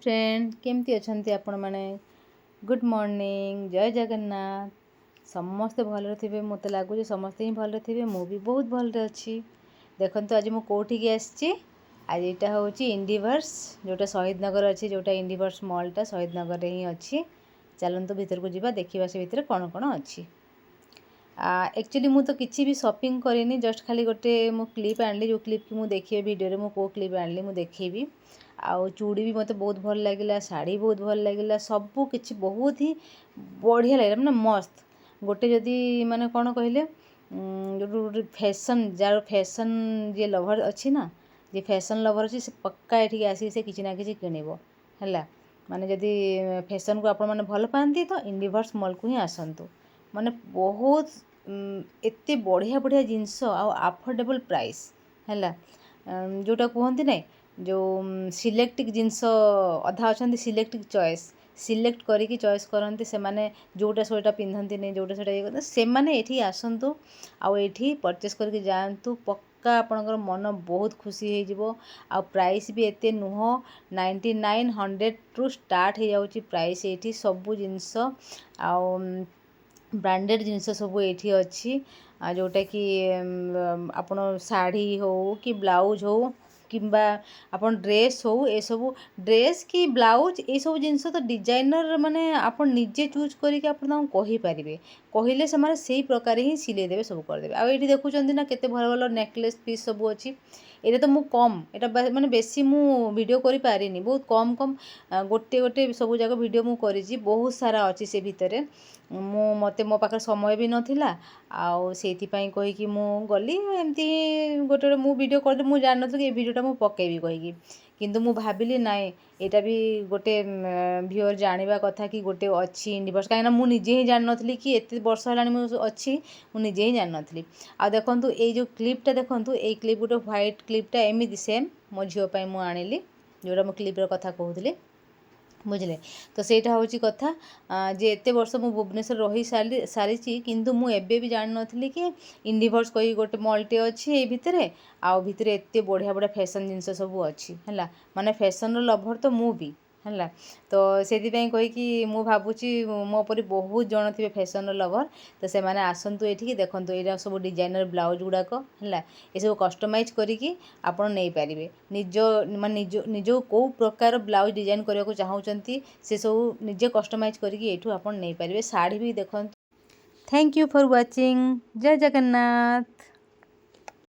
Friend केमती अच्छा आपण मैंने गुड मॉर्निंग जय जगन्नाथ समस्ते भल थे मत लगुच समस्ते ही भल थे मु भी बहुत भल अच्छी देखो आज मुझे कौटिकी आसी आज यहाँ हूँ इंडिवर्स जोटा शहीद नगर अच्छी जोटा इंडिवर्स मॉलटा शहीद नगर ही अच्छी चलतु भीतर को जावा देखा से भितर कौन कौन अच्छी एक्चुअली मु तो किसी भी शॉपिंग करेनी जस्ट खाली गोटे मु क्लिप आनली जो क्लिप की मुझे देखिए वीडियो में कौ क्लिप आनली मुझे देखेबी आउ चूड़ी भी मत बहुत भल लगे शाढ़ी बहुत भल लगे सबू किसी बहुत ही बढ़िया लगे मैंने मस्त गोटे जदि माने कौन कहले जो फैशन जार फैशन जी लवर अच्छी ना जी फैशन लवर अच्छी से पक्का ये आसी से किसी ना कि किणव है माने जदि फैशन को आपण मैंने भल पाती तो इंडिवर्स मॉल को ही आसतु माने बहुत एते बढ़िया बढ़िया जिनस आफोर्डेबल प्राइस है जोटा कहते ना जो सिलेक्टिक जिनस अधा अच्छा सिलेक्टिक चॉइस सिलेक्ट करिकी चॉइस करते से माने जोटा सोटा पिंधती नहीं जोटा सोटा ये से माने एठी आसतु आउ एठी परचेस करके जातु पक्का आपणकर मन बहुत खुशी हो आ प्राइस भी एते नुह 99 रु स्टार्ट हो जाउची प्राइस एठी सबु जिनस आउ ब्रांडेड जिनस सब ये अच्छी जोटा कि आपण शाढ़ी हो कि ब्लाउज हो किंबा आपण ड्रेस हो ये सब ड्रेस कि ब्लाउज ये सब जिनस तो डिजाइनर माने आपण निजे चूज करके आपण कहि पारिबे कहले से माने सेही प्रकार ही सिले देबे सब कर देबे आ एठी देखुचंदी ना केते भल भल नेकलेस पीस सब अच्छी ये तो मु कम एटा माने बेसी मु वीडियो करि पारिनी बहुत कम कम गोटे गोटे सब जगह वीडियो मु करिछि बहुत सारा अच्छी से भितरे मते मो पाखे समय भी नथिला आउ सेथिपाई कहिकी मु गली एमती गोटे मु वीडियो कर मु जान नथि कि वीडियोटा मु पकेबी कहिकी किंतु मु भाबिली नाइ एटा भी गोटे व्यूअर जानिबा कथा कि गोटे अच्छी इंडिवर्स कहीं मु निजे ही जान नथि कि एते वर्ष हलानी मु अच्छी मु निजे ही जान नथि आ देखंतु ए जो क्लिपटा देखंतु ए क्लिप गोटे व्हाइट क्लिपटा एमिति सेम मो झियो पई मु आनिली जोटा मु क्लिपर कथा कहूली बुझले तो सेटा हूँ कथा जे एते वर्ष मु भुवनेश्वर रही सारी किंतु मु एबे भी जान नथली कि इंडिवर्स कही गोटे मॉलटे अच्छी ये भितरे आउ भितरे एते बढ़िया बढ़िया फैशन जिनस सब अच्छी है माने फैशन लभर तो मु भी है तो से कहीकि मु भावुची मो पर बहुत जन थे फैशन लभर तो से मैंने आसतु ये देखो यहाँ सब डिजाइनर ब्लाउज गुड़ाक है ये सब कस्टमाइज करिकी आपण नहीं पारे निज मान निज कौ प्रकार ब्लाउज डिजाइन करने को चाहूँगी से सब निजे कस्टमाइज करिकी एठू आपण नहीं पारे शाढ़ी भी देखो थैंक यू फॉर वाचिंग जय जगन्नाथ।